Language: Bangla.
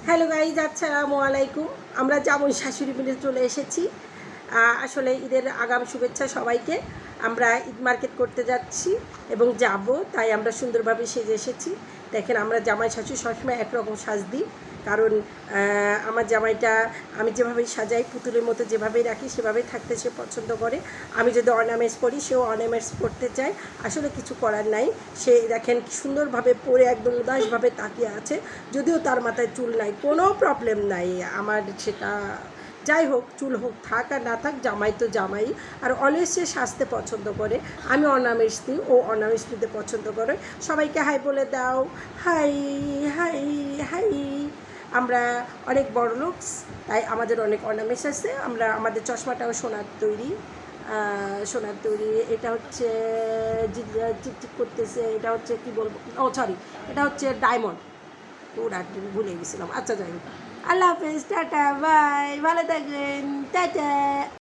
হ্যালো গাইজ, আসসালামু আলাইকুম। আমরা জামাই শাশুড়ি মিলে চলে এসেছি। আসলে ঈদের আগাম শুভেচ্ছা সবাইকে। আমরা ঈদ মার্কেট করতে যাচ্ছি এবং যাব, তাই আমরা সুন্দরভাবে সেজে এসেছি। দেখেন, আমরা জামাই শাশুড়ি সবসময় একরকম সাজ দিই, কারণ আমার জামাইটা আমি যেভাবেই সাজাই, পুতুলের মতো যেভাবেই রাখি সেভাবেই থাকতে সে পছন্দ করে। আমি যদি অর্নামেন্টস পরি, সেও অর্নামেন্টস পরতে চায়। আসলে কিছু করার নাই। সে দেখেন সুন্দরভাবে পরে একদম উদাসভাবে তাকিয়ে আছে, যদিও তার মাথায় চুল নাই, কোনো প্রবলেম নাই আমার সেটা। যাই হোক, চুল হোক, থাক আর না থাক, জামাই তো জামাই। আর অলওয়েজ সে সাজতে পছন্দ করে। আমি অর্নামেন্টস দিই, ও অর্নামেন্টস দিতে পছন্দ করে। সবাইকে হাই বলে দাও। High high high. আমরা অনেক বড় লোকস, তাই আমাদের অনেক অর্নামেন্টস আছে। আমাদের চশমাটাও সোনার তৈরি। সোনার তৈরি। এটা হচ্ছে চিকচিক করতেছে। এটা হচ্ছে কি বলবো, ও সরি, এটা হচ্ছে ডায়মন্ড। ওরা ভুলে গেছিলাম। আচ্ছা, যাই হোক, আল্লাহ হাফেজ, টাটা, বাই, ভালো থাকবেন, টাটা।